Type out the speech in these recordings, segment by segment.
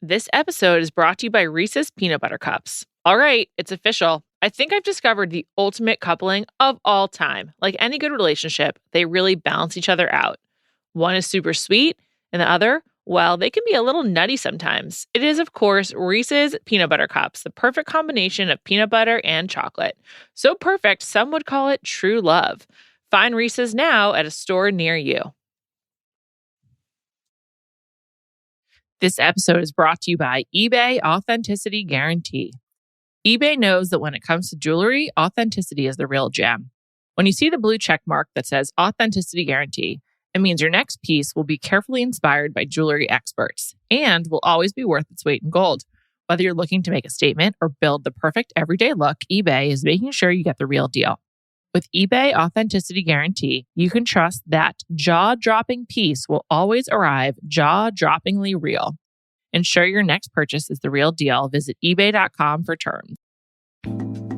This episode is brought to you by Reese's Peanut Butter Cups. All right, it's official. I think I've discovered the ultimate coupling of all time. Like any good relationship, they really balance each other out. One is super sweet, and the other, well, they can be a little nutty sometimes. It is, of course, Reese's Peanut Butter Cups, the perfect combination of peanut butter and chocolate. So perfect, some would call it true love. Find Reese's now at a store near you. This episode is brought to you by eBay Authenticity Guarantee. eBay knows that when it comes to jewelry, authenticity is the real gem. When you see the blue check mark that says Authenticity Guarantee, it means your next piece will be carefully inspired by jewelry experts and will always be worth its weight in gold. Whether you're looking to make a statement or build the perfect everyday look, eBay is making sure you get the real deal. With eBay Authenticity Guarantee, you can trust that jaw-dropping piece will always arrive jaw-droppingly real. Ensure your next purchase is the real deal. Visit ebay.com for terms.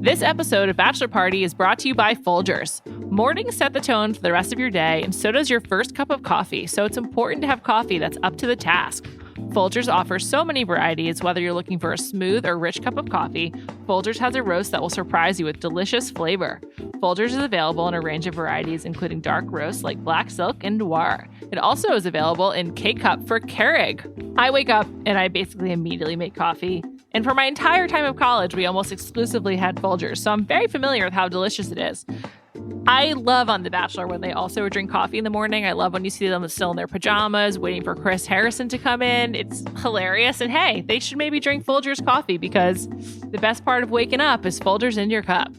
This episode of Bachelor Party is brought to you by Folgers. Mornings set the tone for the rest of your day, and so does your first cup of coffee, so it's important to have coffee that's up to the task. Folgers offers so many varieties. Whether you're looking for a smooth or rich cup of coffee, Folgers has a roast that will surprise you with delicious flavor. Folgers is available in a range of varieties, including dark roasts like Black Silk and Noir. It also is available in K-Cup for Keurig. I wake up and I basically immediately make coffee. And for my entire time of college, we almost exclusively had Folgers, so I'm very familiar with how delicious it is. I love on The Bachelor when they also drink coffee in the morning. I love when you see them still in their pajamas, waiting for Chris Harrison to come in. It's hilarious. And hey, they should maybe drink Folgers coffee because the best part of waking up is Folgers in your cup.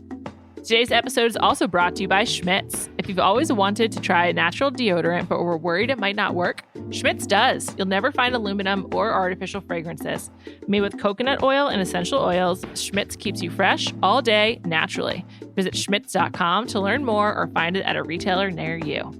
Today's episode is also brought to you by Schmidt's. If you've always wanted to try a natural deodorant but were worried it might not work, Schmidt's does. You'll never find aluminum or artificial fragrances. Made with coconut oil and essential oils, Schmidt's keeps you fresh all day naturally. Visit schmitz.com to learn more or find it at a retailer near you.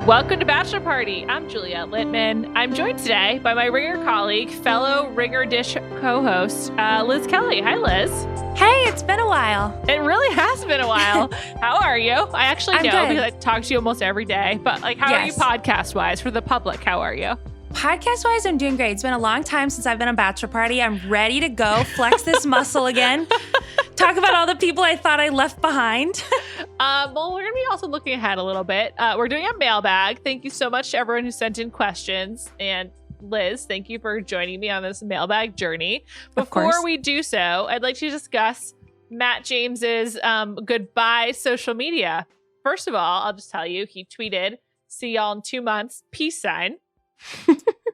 Welcome to Bachelor Party. I'm Juliet Litman. I'm joined today by my Ringer colleague, fellow Ringer Dish co-host, Liz Kelly. Hi, Liz. Hey, it's been a while. It really has been a while. How are you? I actually know because I talk to you almost every day. But how are you podcast-wise for the public? How are you? Podcast-wise, I'm doing great. It's been a long time since I've been on Bachelor Party. I'm ready to go flex this muscle again. Talk about all the people I thought I left behind. Well, we're going to be also looking ahead a little bit. We're doing a mailbag. Thank you so much to everyone who sent in questions. And Liz, thank you for joining me on this mailbag journey. Before we do so, I'd like to discuss Matt James's goodbye social media. First of all, I'll just tell you, he tweeted, "See y'all in 2 months, peace sign."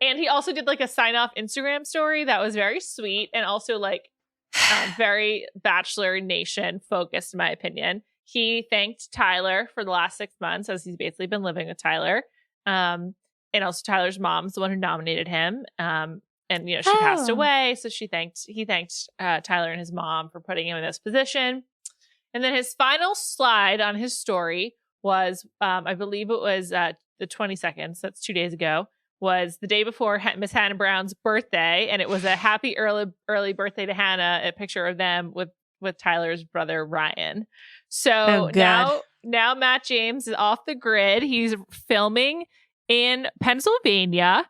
And he also did a sign off Instagram story that was very sweet and also very Bachelor Nation focused, in my opinion. He thanked Tyler for the last 6 months, as he's basically been living with Tyler. And also Tyler's mom's the one who nominated him. She passed away. So he thanked Tyler and his mom for putting him in this position. And then his final slide on his story was, I believe it was the 22nd. So that's 2 days ago. Was the day before Miss Hannah Brown's birthday, and it was a happy early birthday to Hannah, a picture of them with Tyler's brother Ryan. So now Matt James is off the grid. He's filming in Pennsylvania,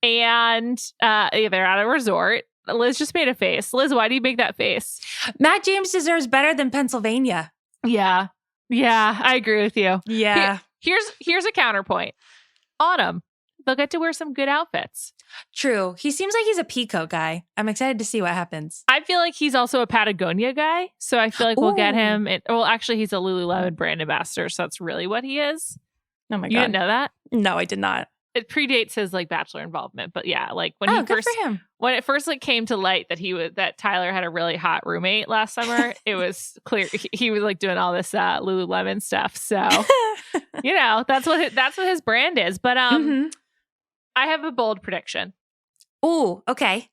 and they're at a resort. Liz just made a face. Liz, why do you make that face? Matt James deserves better than Pennsylvania. Yeah, I agree with you. Yeah. Here's a counterpoint. Autumn. They'll get to wear some good outfits. True. He seems like he's a Pico guy. I'm excited to see what happens. I feel like he's also a Patagonia guy. So I feel like we'll get him. Actually, he's a Lululemon brand ambassador. So that's really what he is. Oh my God. You didn't know that? No, I did not. It predates his Bachelor involvement. But yeah, when it first came to light that Tyler had a really hot roommate last summer, it was clear he was doing all this Lululemon stuff. So, that's what his brand is. But I have a bold prediction. Ooh, okay.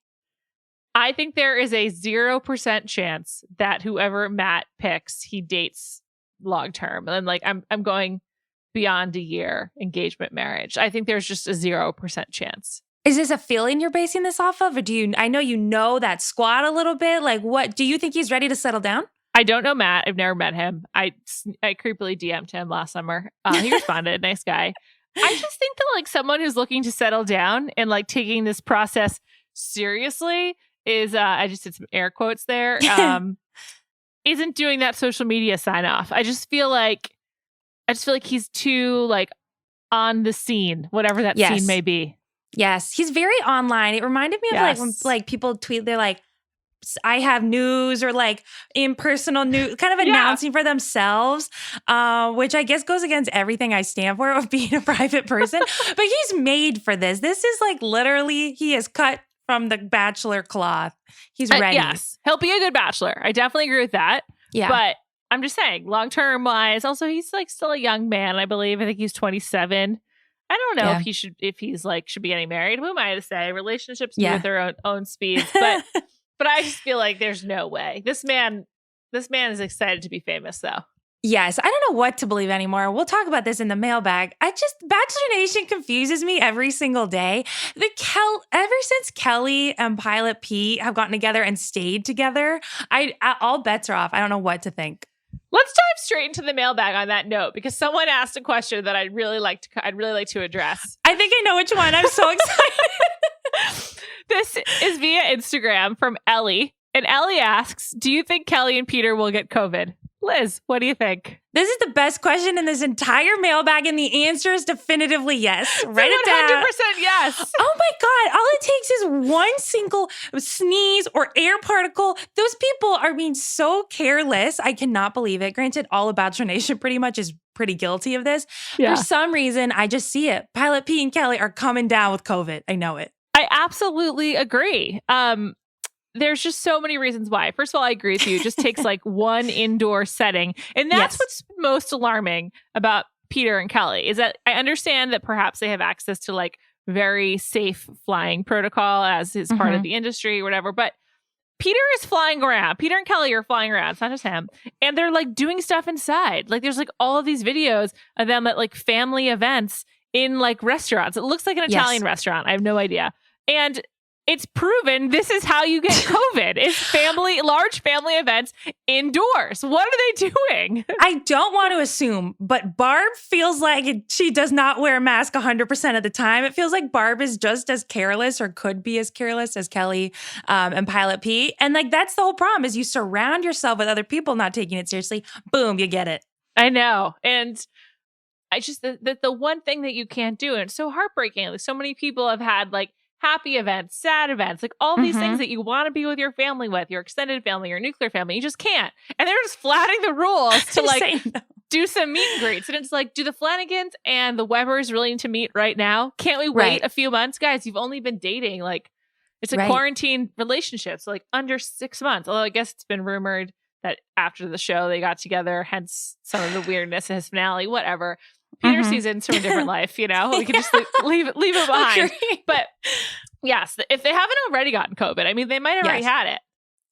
I think there is a 0% chance that whoever Matt picks, he dates long term. And I'm going beyond a year engagement marriage. I think there's just a 0% chance. Is this a feeling you're basing this off of? Or I know you know that squad a little bit. Like, what, do you think he's ready to settle down? I don't know Matt. I've never met him. I creepily DM'd him last summer. He responded, nice guy. I just think that like someone who's looking to settle down and like taking this process seriously is, I just did some air quotes there, isn't doing that social media sign off. I just feel like he's too like on the scene, whatever that scene may be. Yes, he's very online. It reminded me of like when like people tweet, they're like, I have news, or like impersonal news, kind of announcing for themselves, which I guess goes against everything I stand for of being a private person. But he's made for this. This is like literally, he is cut from the Bachelor cloth. He's ready. Yes, he'll be a good Bachelor. I definitely agree with that. Yeah. But I'm just saying, long-term wise, also he's like still a young man, I believe. I think he's 27. I don't know if he's like should be getting married. Who am I to say? Relationships move at their own speeds, but I just feel like there's no way. This man is excited to be famous, though. Yes, I don't know what to believe anymore. We'll talk about this in the mailbag. Bachelor Nation confuses me every single day. Ever since Kelly and Pilot Pete have gotten together and stayed together, all bets are off. I don't know what to think. Let's dive straight into the mailbag on that note, because someone asked a question that I'd really like to address. I think I know which one. I'm so excited. This is via Instagram from Ellie, and Ellie asks, "Do you think Kelly and Peter will get COVID?" Liz, what do you think? This is the best question in this entire mailbag, and the answer is definitively yes. Write it down. 100% yes. Oh my God. All it takes is one single sneeze or air particle. Those people are being so careless. I cannot believe it. Granted, all of Bachelor Nation pretty much is pretty guilty of this. Yeah. For some reason, I just see it. Pilot Pete and Kelly are coming down with COVID. I know it. I absolutely agree. There's just so many reasons why. First of all, I agree with you. It just takes like one indoor setting. And that's what's most alarming about Peter and Kelly, is that I understand that perhaps they have access to like very safe flying protocol as is part of the industry or whatever. But Peter is flying around. Peter and Kelly are flying around. It's not just him. And they're like doing stuff inside. Like there's like all of these videos of them at like family events in like restaurants. It looks like an Italian restaurant. I have no idea. And it's proven this is how you get COVID. It's large family events indoors. What are they doing? I don't want to assume, but Barb feels like she does not wear a mask 100% of the time. It feels like Barb is just as careless, or could be as careless as Kelly and Pilot Pete. And like, that's the whole problem, is you surround yourself with other people not taking it seriously. Boom, you get it. I know. And I just, the one thing that you can't do, and it's so heartbreaking. Like so many people have had like happy events, sad events, like all these things that you want to be with your family, with your extended family, your nuclear family. You just can't. And they're just flatting the rules to like do some meet and greets. And it's like, do the Flanagans and the Webbers really need to meet right now? Can't we wait a few months? Guys, you've only been dating. Like it's a quarantine relationship. So like under 6 months. Although I guess it's been rumored that after the show they got together, hence some of the weirdness of his finale, whatever. Peter seasons from a different life, you know? We can just leave it behind. But yes, if they haven't already gotten COVID, I mean, they might have already had it.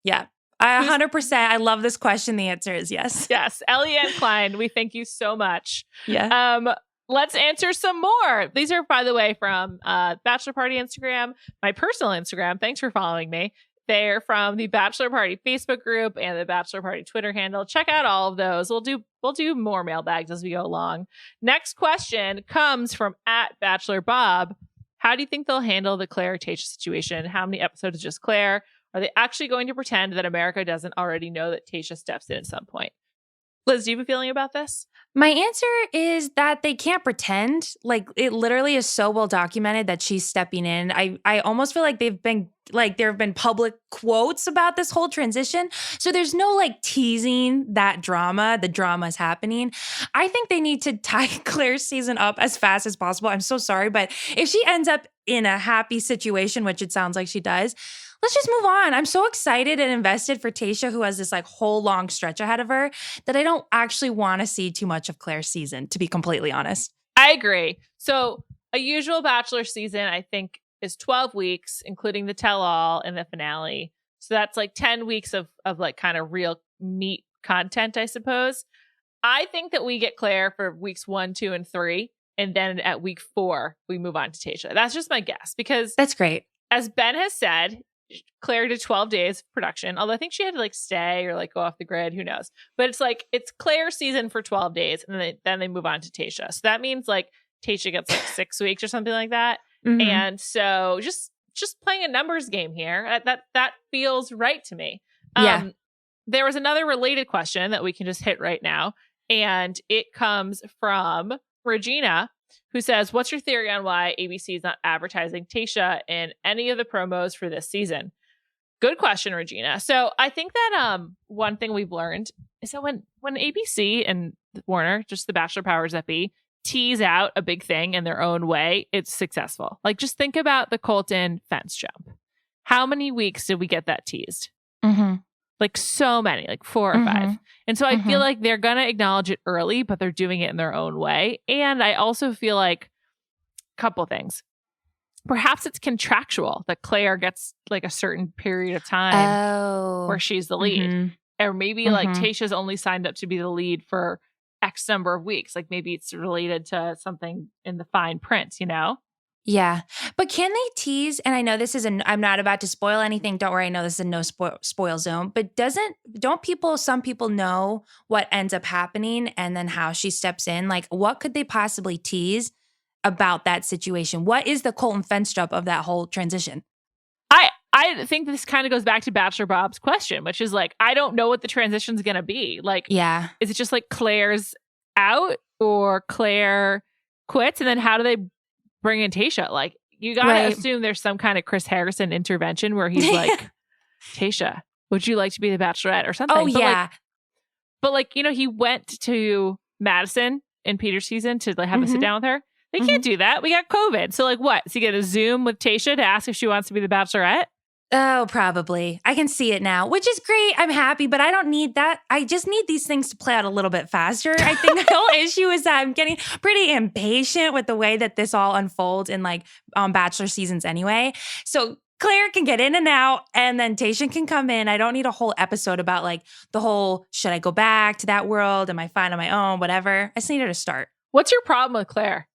Yeah. 100%. I love this question. The answer is yes. Yes. Ellie Ann Klein, we thank you so much. Yeah. Let's answer some more. These are, by the way, from Bachelor Party Instagram, my personal Instagram. Thanks for following me. They're from the Bachelor Party Facebook group and the Bachelor Party Twitter handle. Check out all of those. We'll do more mailbags as we go along. Next question comes from @BachelorBob. How do you think they'll handle the Clare Tayshia situation? How many episodes is just Clare? Are they actually going to pretend that America doesn't already know that Tayshia steps in at some point? Liz, do you have a feeling about this? My answer is that they can't pretend. Like, it literally is so well documented that she's stepping in. I almost feel like there have been public quotes about this whole transition. So there's no like teasing that drama. The drama is happening. I think they need to tie Claire's season up as fast as possible. I'm so sorry, but if she ends up in a happy situation, which it sounds like she does, let's just move on. I'm so excited and invested for Tayshia, who has this like whole long stretch ahead of her, that I don't actually want to see too much of Claire's season, to be completely honest. I agree. So a usual Bachelor season, I think, is 12 weeks, including the tell-all and the finale. So that's like 10 weeks of like kind of real meat content, I suppose. I think that we get Claire for weeks 1, 2, and 3. And then at week 4, we move on to Tayshia. That's just my guess because that's great. As Ben has said, Clare did 12 days of production, although I think she had to like stay or like go off the grid. Who knows? But it's Clare's season for 12 days and then they move on to Tayshia. So that means like Tayshia gets like 6 weeks or something like that. Mm-hmm. And so just playing a numbers game here, that feels right to me. Yeah. There was another related question that we can just hit right now. And it comes from Regina, who says, what's your theory on why ABC is not advertising Tayshia in any of the promos for this season? Good question, Regina. So I think that one thing we've learned is that when ABC and Warner, just the Bachelor powers that be, tease out a big thing in their own way, it's successful. Like, just think about the Colton fence jump. How many weeks did we get that teased? Mm-hmm. Like so many, like 4 or 5. And so I feel like they're going to acknowledge it early, but they're doing it in their own way. And I also feel like a couple things. Perhaps it's contractual that Clare gets like a certain period of time where she's the lead. Or maybe like Tayshia's only signed up to be the lead for X number of weeks. Like maybe it's related to something in the fine print, you know? Yeah. But can they tease? And I know this is I'm not about to spoil anything. Don't worry. I know this is a no spoil zone, but some people know what ends up happening and then how she steps in? Like what could they possibly tease about that situation? What is the Colton fence jump of that whole transition? I think this kind of goes back to Bachelor Bob's question, which is like, I don't know what the transition's going to be. Like, yeah. Is it just like Clare's out or Clare quits? And then how do they bring in Tayshia? Like, you gotta assume there's some kind of Chris Harrison intervention where he's like, Tayshia, would you like to be the Bachelorette or something? Oh, yeah. But you know, he went to Madison in Peter's season to like have a sit down with her. They can't do that. We got COVID. So like what? Is he gonna Zoom with Tayshia to ask if she wants to be the Bachelorette? Oh, probably. I can see it now, which is great. I'm happy, but I don't need that. I just need these things to play out a little bit faster. I think the whole issue is that I'm getting pretty impatient with the way that this all unfolds in like Bachelor seasons anyway. So Clare can get in and out and then Tayshia can come in. I don't need a whole episode about like the whole, should I go back to that world? Am I fine on my own? Whatever. I just need her to start. What's your problem with Clare?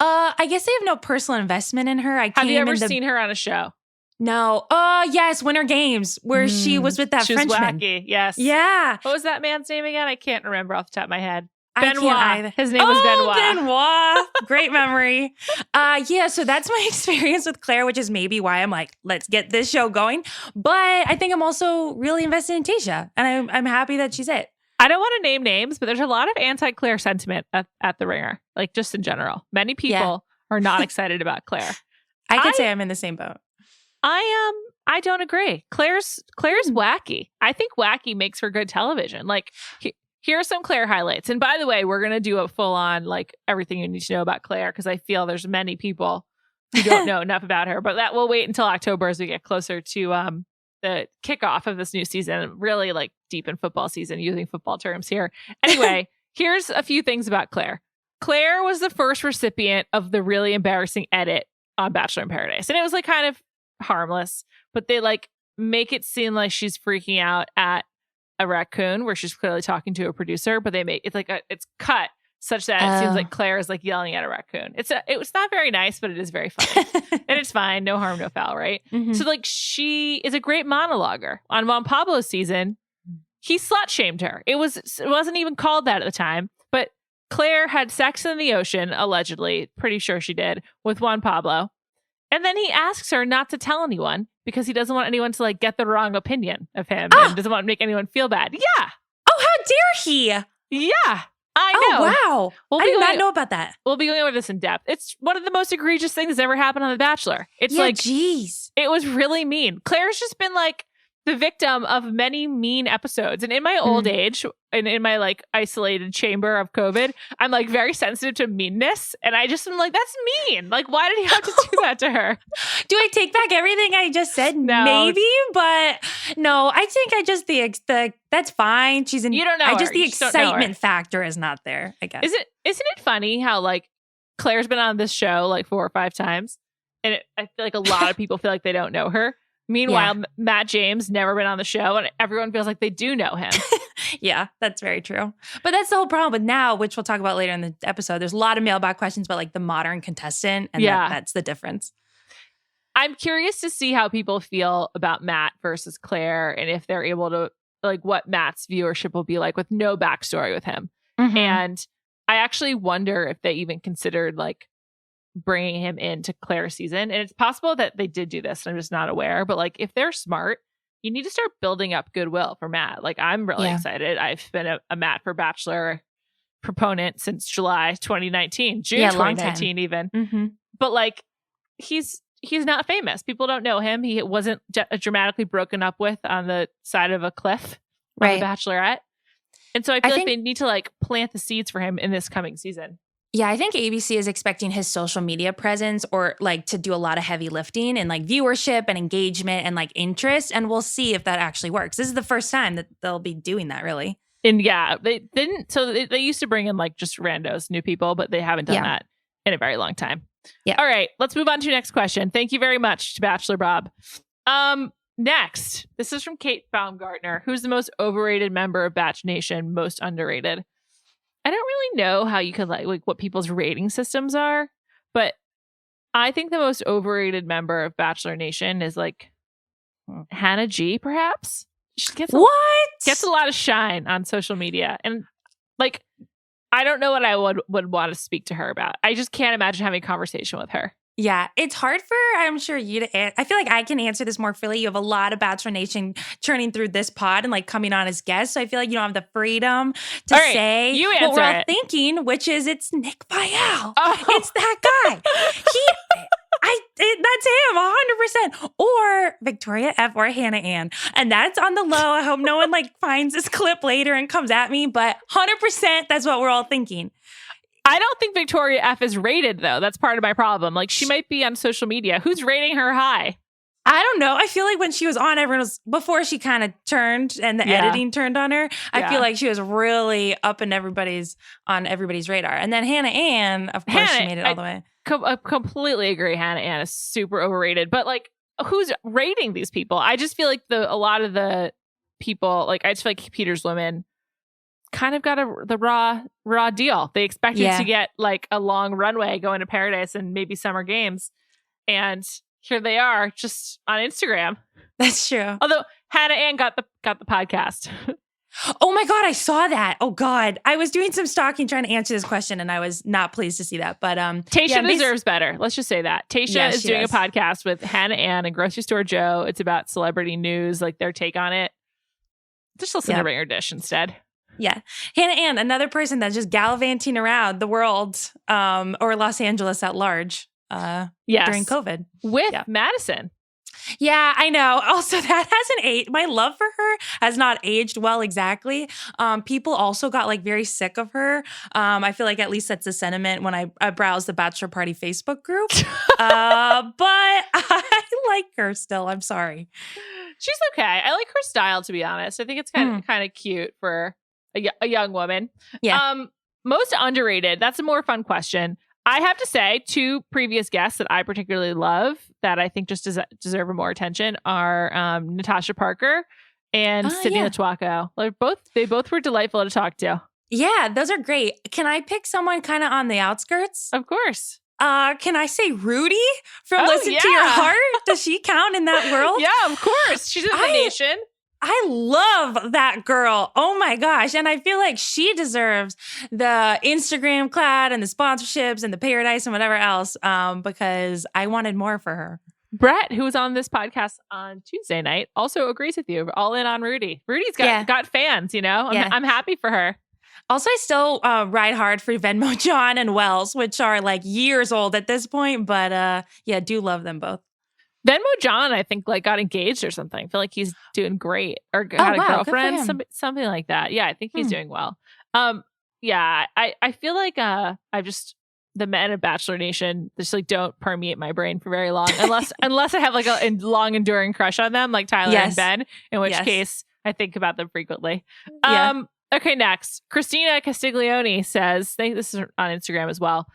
I guess I have no personal investment in her. Have you ever seen her on a show? No. Yes, Winter Games, where she was with that Frenchman. She was wacky, yes. Yeah. What was that man's name again? I can't remember off the top of my head. Benoit. His name was Benoit. Benoit. Great memory. Yeah, so that's my experience with Clare, which is maybe why I'm like, let's get this show going. But I think I'm also really invested in Tayshia, and I'm happy that she's it. I don't want to name names, but there's a lot of anti-Clare sentiment at The Ringer, like just in general. Many people are not excited about Clare. I could say I'm in the same boat. I don't agree. Claire's wacky. I think wacky makes for good television. Like here are some Clare highlights. And by the way, we're gonna do a full on like everything you need to know about Clare because I feel there's many people who don't know enough about her. But that we'll wait until October as we get closer to the kickoff of this new season. Really like deep in football season, using football terms here. Anyway, here's a few things about Clare. Clare was the first recipient of the really embarrassing edit on Bachelor in Paradise, and it was like kind of harmless, but they like make it seem like she's freaking out at a raccoon where she's clearly talking to a producer, but they make it's like it's cut such that it seems like Clare is like yelling at a raccoon. It was not very nice, but it is very funny. And it's fine, no harm, no foul, right? So like she is a great monologuer. On Juan Pablo's season, he slut shamed her. It wasn't even called that at the time, but Clare had sex in the ocean, allegedly, pretty sure she did, with Juan Pablo. And then he asks her not to tell anyone because he doesn't want anyone to like get the wrong opinion of him and doesn't want to make anyone feel bad. Yeah. Oh, how dare he? Yeah. I know. Oh, wow. I did not know about that. We'll be going over this in depth. It's one of the most egregious things that's ever happened on The Bachelor. It's geez. It was really mean. Claire's just been like the victim of many mean episodes. And in my old age and in my like isolated chamber of COVID, I'm like very sensitive to meanness. And I just am like, that's mean. Like, why did he have to do that to her? Do I take back everything I just said? No. Maybe, but no, I think I just the that's fine. She's in. You don't know. The excitement factor is not there, I guess. Isn't it funny how like Claire's been on this show like 4 or 5 times, and I feel like a lot of people feel like they don't know her. Meanwhile, Matt James never been on the show, and everyone feels like they do know him. Yeah, that's very true. But that's the whole problem with now, which we'll talk about later in the episode. There's a lot of mailbag questions about like the modern contestant, and that's the difference. I'm curious to see how people feel about Matt versus Clare, and if they're able to, like, what Matt's viewership will be like with no backstory with him. Mm-hmm. And I actually wonder if they even considered like bringing him into Clare's season. And it's possible that they did do this, and I'm just not aware. But like, if they're smart, you need to start building up goodwill for Matt. Like, I'm really excited. I've been a Matt for Bachelor proponent since July 2019, June 2019 even. Mm-hmm. But like, he's not famous. People don't know him. He wasn't dramatically broken up with on the side of a cliff on The Bachelorette. And so I feel like they need to like plant the seeds for him in this coming season. Yeah, I think ABC is expecting his social media presence or like to do a lot of heavy lifting and like viewership and engagement and like interest. And we'll see if that actually works. This is the first time that they'll be doing that, really. And yeah, they didn't. So they used to bring in like just randos, new people, but they haven't done that in a very long time. Yeah. All right, let's move on to your next question. Thank you very much to Bachelor Bob. Next, this is from Kate Baumgartner. Who's the most overrated member of Batch Nation, most underrated? I don't really know how you could like what people's rating systems are, but I think the most overrated member of Bachelor Nation is like Hannah G, perhaps. She gets a lot of shine on social media, and like I don't know what I would want to speak to her about. I just can't imagine having a conversation with her. Yeah, it's hard for, I'm sure, you to I feel like I can answer this more freely. You have a lot of Bachelor Nation churning through this pod and like coming on as guests. So I feel like you don't have the freedom to say what we're all thinking, which is it's Nick Viall. Oh. It's that guy. That's him, 100%. Or Victoria F. or Hannah Ann. And that's on the low. I hope no one like finds this clip later and comes at me. But 100%, that's what we're all thinking. I don't think Victoria F is rated, though. That's part of my problem. Like, she might be on social media. Who's rating her high? I don't know. I feel like when she was on, everyone was, before she kind of turned and the editing turned on her, I feel like she was really up in everybody's radar. And then Hannah Ann, of course, she made it all the way. I completely agree. Hannah Ann is super overrated. But, like, who's rating these people? I just feel like a lot of the people, like, I just feel like Peter's women kind of got the raw deal. They expected to get like a long runway going to Paradise and maybe Summer Games, and here they are just on Instagram. That's true. Although Hannah Ann got the podcast. Oh my God, I saw that. Oh God, I was doing some stalking trying to answer this question, and I was not pleased to see that. But Tayshia deserves better. Let's just say that Tayshia is doing a podcast with Hannah Ann and Grocery Store Joe. It's about celebrity news, like their take on it. Just listen to Ringer Dish instead. Yeah. Hannah Ann, another person that's just gallivanting around the world or Los Angeles at large during COVID. With Madison. Yeah, I know. Also, that hasn't aged. My love for her has not aged well exactly. People also got like very sick of her. I feel like at least that's the sentiment when I browse the Bachelor Party Facebook group. But I like her still. I'm sorry. She's okay. I like her style, to be honest. I think it's kind of cute for a young woman. Yeah. Most underrated. That's a more fun question. I have to say, two previous guests that I particularly love that I think just deserve more attention are Natasha Parker and Sydney Latuaco. They both were delightful to talk to. Yeah, those are great. Can I pick someone kind of on the outskirts? Of course. Can I say Rudy from Listen to Your Heart? Does she count in that world? Yeah, of course. She's in the nation. I love that girl. Oh my gosh. And I feel like she deserves the Instagram clout and the sponsorships and the Paradise and whatever else because I wanted more for her. Brett, who was on this podcast on Tuesday night, also agrees with you. All in on Rudy. Rudy's got fans, you know? I'm happy for her. Also, I still ride hard for Venmo John and Wells, which are like years old at this point. But do love them both. Venmo John, I think, like got engaged or something. I feel like he's doing great, or had a girlfriend, something like that. Yeah, I think he's doing well. I feel like the men of Bachelor Nation just like don't permeate my brain for very long, unless I have like a long enduring crush on them, like Tyler and Ben. In which case, I think about them frequently. Okay, next, Christina Castiglione says, I think this is on Instagram as well.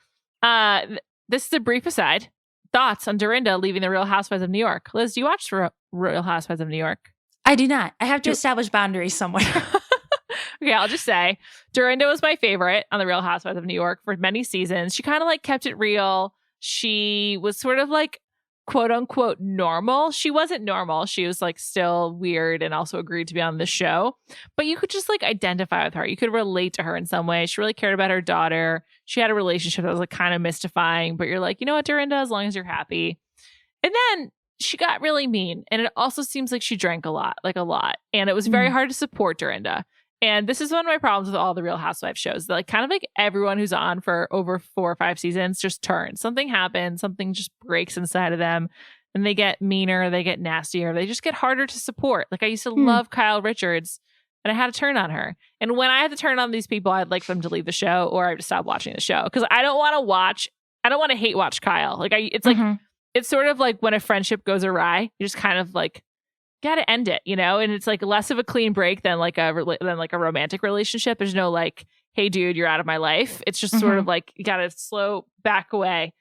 This is a brief aside. Thoughts on Dorinda leaving the Real Housewives of New York? Liz, do you watch Real Housewives of New York? I do not. I have to establish boundaries somewhere. Okay, I'll just say Dorinda was my favorite on The Real Housewives of New York for many seasons. She kind of like kept it real. She was sort of like quote unquote normal. She wasn't normal. She was like still weird and also agreed to be on the show. But you could just like identify with her. You could relate to her in some way. She really cared about her daughter. She had a relationship that was like kind of mystifying, but you're like, you know what, Dorinda, as long as you're happy. And then she got really mean. And it also seems like she drank a lot. And it was very hard to support Dorinda. And this is one of my problems with all the Real Housewives shows. Like kind of like everyone who's on for over 4 or 5 seasons just turns. Something happens. Something just breaks inside of them. And they get meaner. They get nastier. They just get harder to support. Like I used to love Kyle Richards. And I had to turn on her. And when I had to turn on these people, I'd like them to leave the show or I would stop watching the show. Because I don't want to hate watch Kyle. Like it's sort of like when a friendship goes awry, you just kind of like gotta end it, you know? And it's like less of a clean break than like a romantic relationship. There's no like, hey dude, you're out of my life. It's just sort of like you gotta slow back away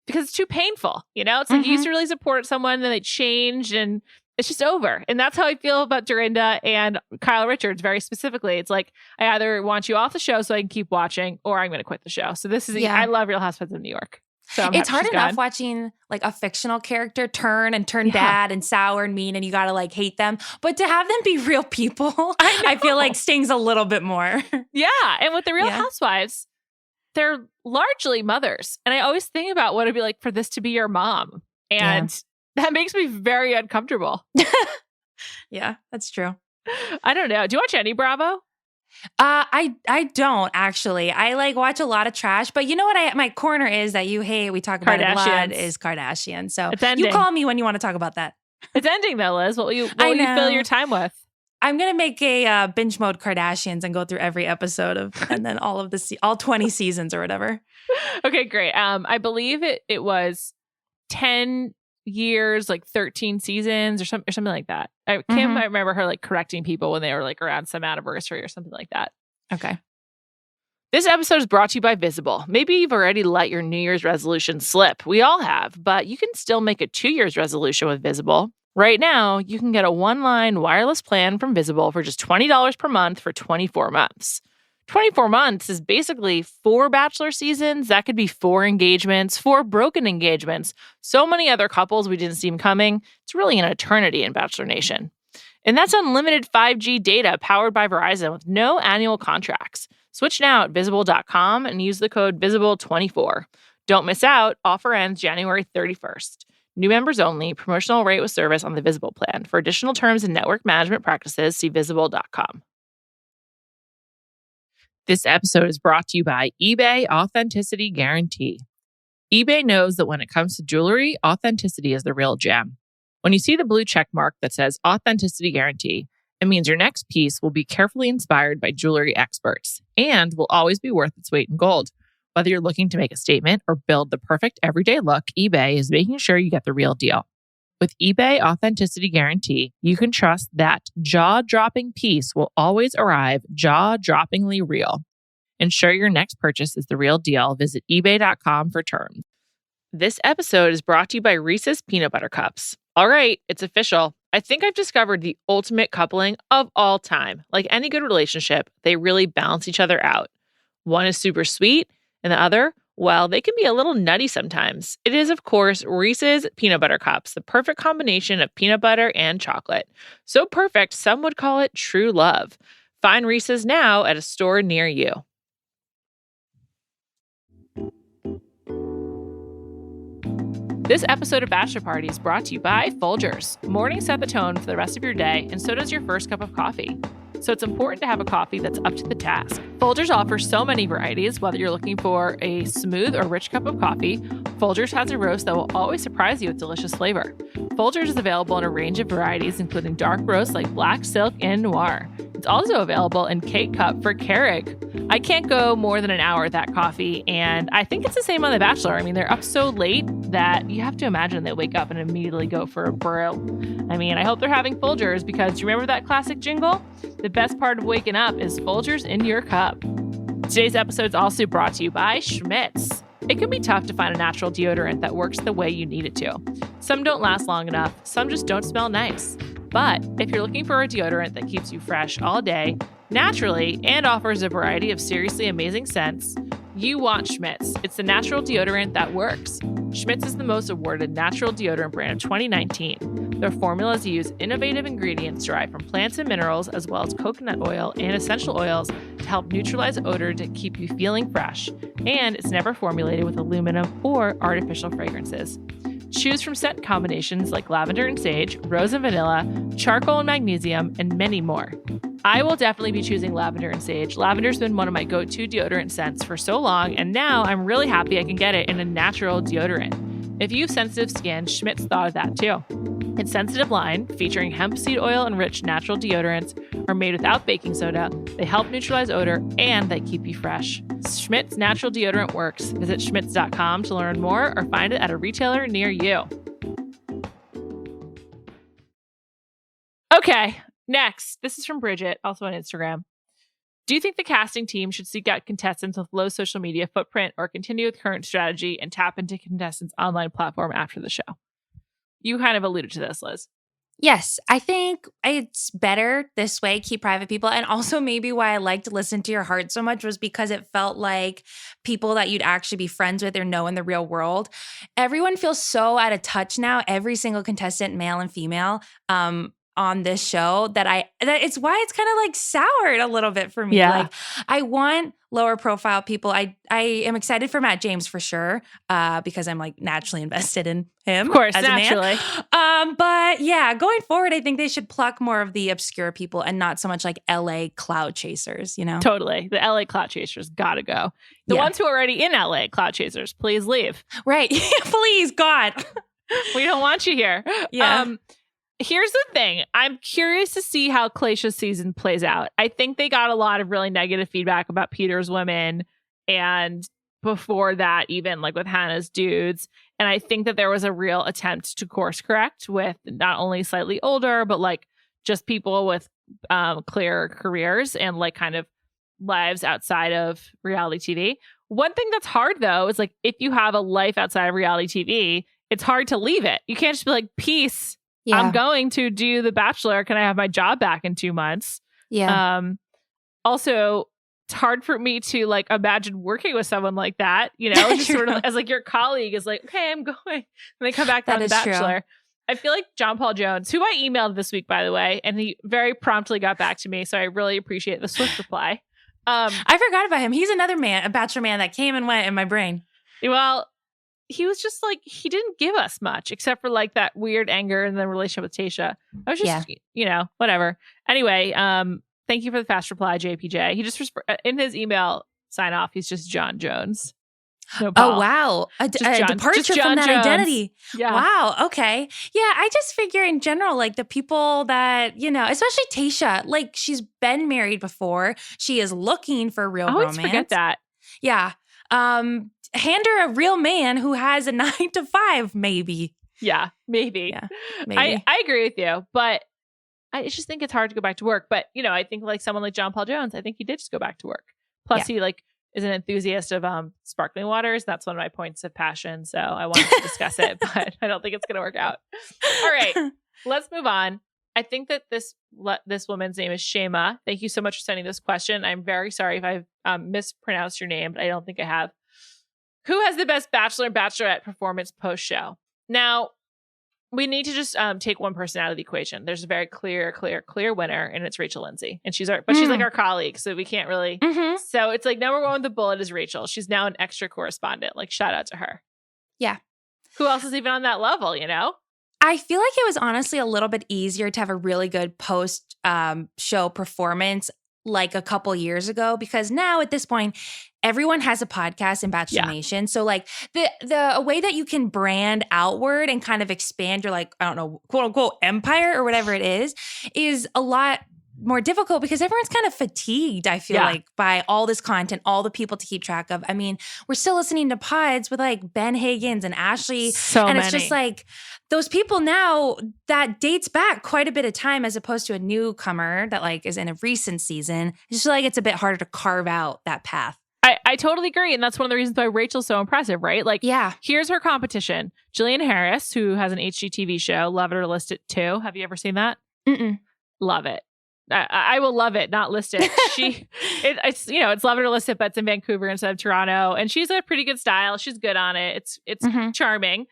because it's too painful, you know? It's like you used to really support someone, then they changed and it's just over. And that's how I feel about Dorinda and Kyle Richards very specifically. It's like I either want you off the show so I can keep watching or I'm gonna quit the show. So this is I love Real Housewives of New York. So it's hard enough watching like a fictional character turn bad and sour and mean and you gotta like hate them. But to have them be real people, I feel like stings a little bit more. Yeah. And with the Real Housewives, they're largely mothers. And I always think about what it'd be like for this to be your mom. And that makes me very uncomfortable. Yeah, that's true. I don't know. Do you watch any Bravo? I don't actually. I like watch a lot of trash, but you know what my corner is that you hate, we talk about it a lot, is Kardashian. So you call me when you want to talk about that. It's ending though, Liz. What will you fill your time with? I'm going to make a binge mode Kardashians and go through every episode and then all of all 20 seasons or whatever. Okay, great. I believe it was 10 years, like 13 seasons or something like that. Kim, I remember her like correcting people when they were like around some anniversary or something like that. Okay. This episode is brought to you by Visible. Maybe you've already let your New Year's resolution slip. We all have, but you can still make a 2 years resolution with Visible. Right now, you can get a one-line wireless plan from Visible for just $20 per month for 24 months. 24 months is basically 4 Bachelor seasons. That could be 4 engagements, 4 broken engagements. So many other couples we didn't see coming. It's really an eternity in Bachelor Nation. And that's unlimited 5G data powered by Verizon with no annual contracts. Switch now at Visible.com and use the code Visible24. Don't miss out. Offer ends January 31st. New members only. Promotional rate with service on the Visible plan. For additional terms and network management practices, see Visible.com. This episode is brought to you by eBay Authenticity Guarantee. eBay knows that when it comes to jewelry, authenticity is the real gem. When you see the blue check mark that says Authenticity Guarantee, it means your next piece will be carefully inspired by jewelry experts and will always be worth its weight in gold. Whether you're looking to make a statement or build the perfect everyday look, eBay is making sure you get the real deal. With eBay Authenticity Guarantee, you can trust that jaw-dropping piece will always arrive jaw-droppingly real. Ensure your next purchase is the real deal. Visit ebay.com for terms. This episode is brought to you by Reese's Peanut Butter Cups. All right, it's official. I think I've discovered the ultimate coupling of all time. Like any good relationship, they really balance each other out. One is super sweet, and the other, well, they can be a little nutty sometimes. It is, of course, Reese's Peanut Butter Cups, the perfect combination of peanut butter and chocolate. So perfect, some would call it true love. Find Reese's now at a store near you. This episode of Bachelor Party is brought to you by Folgers. Mornings set the tone for the rest of your day, and so does your first cup of coffee. So it's important to have a coffee that's up to the task. Folgers offers so many varieties, whether you're looking for a smooth or rich cup of coffee. Folgers has a roast that will always surprise you with delicious flavor. Folgers is available in a range of varieties, including dark roasts like black, silk, and noir. It's also available in K-Cup for Keurig. I can't go more than an hour with that coffee, and I think it's the same on The Bachelor. I mean, they're up so late that you have to imagine they wake up and immediately go for a brew. I mean, I hope they're having Folgers because you remember that classic jingle? The best part of waking up is Folgers in your cup. Today's episode is also brought to you by Schmidt's. It can be tough to find a natural deodorant that works the way you need it to. Some don't last long enough, some just don't smell nice. But if you're looking for a deodorant that keeps you fresh all day, naturally and offers a variety of seriously amazing scents, you want Schmidt's. It's the natural deodorant that works. Schmidt's is the most awarded natural deodorant brand of 2019. Their formulas use innovative ingredients derived from plants and minerals, as well as coconut oil and essential oils to help neutralize odor to keep you feeling fresh. And it's never formulated with aluminum or artificial fragrances. Choose from scent combinations like lavender and sage, rose and vanilla, charcoal and magnesium, and many more. I will definitely be choosing lavender and sage. Lavender's been one of my go-to deodorant scents for so long, and now I'm really happy I can get it in a natural deodorant. If you have sensitive skin, Schmidt's thought of that too. Its sensitive line, featuring hemp seed oil-enriched natural deodorants, are made without baking soda. They help neutralize odor, and they keep you fresh. Schmidt's natural deodorant works. Visit schmitz.com to learn more or find it at a retailer near you. Okay, next. This is from Bridget, also on Instagram. Do you think the casting team should seek out contestants with low social media footprint or continue with current strategy and tap into contestants' online platform after the show? You kind of alluded to this, Liz. Yes, I think it's better this way, keep private people. And also maybe why I like to listen to your heart so much was because it felt like people that you'd actually be friends with or know in the real world. Everyone feels so out of touch now, every single contestant, male and female, on this show that it's why it's kind of like soured a little bit for me. Yeah. Like I want lower profile people. I am excited for Matt James for sure, because I'm like naturally invested in him. Of course, as naturally. A man. But yeah, going forward, I think they should pluck more of the obscure people and not so much like LA cloud chasers, you know? Totally. The LA cloud chasers gotta go. The ones who are already in LA cloud chasers, please leave. Right. Please, God. We don't want you here. Yeah. Here's the thing. I'm curious to see how Tayshia's season plays out. I think they got a lot of really negative feedback about Peter's women, and before that, even like with Hannah's dudes. And I think that there was a real attempt to course correct with not only slightly older, but like just people with clear careers and like kind of lives outside of reality TV. One thing that's hard though is like if you have a life outside of reality TV, it's hard to leave it. You can't just be like, peace. Yeah. I'm going to do The Bachelor. Can I have my job back in 2 months? Yeah. Also, it's hard for me to like imagine working with someone like that, you know, just sort of as like your colleague is like, okay, I'm going. And they come back down to The Bachelor. True. I feel like John Paul Jones, who I emailed this week, by the way, and he very promptly got back to me. So I really appreciate the swift reply. I forgot about him. He's another man, a Bachelor man that came and went in my brain. Well, he was just like, he didn't give us much except for like that weird anger and the relationship with Tayshia. I was just, you know, whatever. Anyway, thank you for the fast reply, JPJ. He just, in his email sign off, he's just John Jones. No oh, wow. A departure from that Jones. Identity. Yeah. Wow. Okay. Yeah. I just figure in general, like the people that, you know, especially Tayshia, like she's been married before. She is looking for real romance. Forget that. Yeah. Hand her a real man who has a 9-to-5, maybe. Yeah, maybe. Yeah, maybe. I agree with you, but I just think it's hard to go back to work. But, you know, I think like someone like John Paul Jones, I think he did just go back to work. Plus, he like is an enthusiast of sparkling waters. That's one of my points of passion. So I wanted to discuss it, but I don't think it's going to work out. All right, let's move on. I think that this woman's name is Shema. Thank you so much for sending this question. I'm very sorry if I've mispronounced your name, but I don't think I have. Who has the best Bachelor and Bachelorette performance post-show? Now, we need to just take one person out of the equation. There's a very clear winner, and it's Rachel Lindsay. And she's like our colleague, so we can't really. Mm-hmm. So it's like number one with the bullet is Rachel. She's now an extra correspondent. Like shout out to her. Yeah. Who else is even on that level? You know. I feel like it was honestly a little bit easier to have a really good post show performance like a couple years ago, because now at this point, everyone has a podcast in Bachelor Nation. So like the way that you can brand outward and kind of expand your like, I don't know, quote unquote empire or whatever it is a lot more difficult because everyone's kind of fatigued, I feel like, by all this content, all the people to keep track of. I mean, we're still listening to pods with like Ben Higgins and Ashley. It's just like those people now that dates back quite a bit of time as opposed to a newcomer that like is in a recent season. It's just like it's a bit harder to carve out that path. I totally agree. And that's one of the reasons why Rachel's so impressive, right? Like, here's her competition. Jillian Harris, who has an HGTV show, Love It or List It too. Have you ever seen that? Mm-mm. Love it. I will love it, not list it. It's it's love it or list it, but it's in Vancouver instead of Toronto, and she's a pretty good style. She's good on it. It's charming.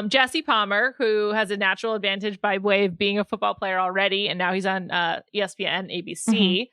Jesse Palmer, who has a natural advantage by way of being a football player already, and now he's on ESPN, ABC.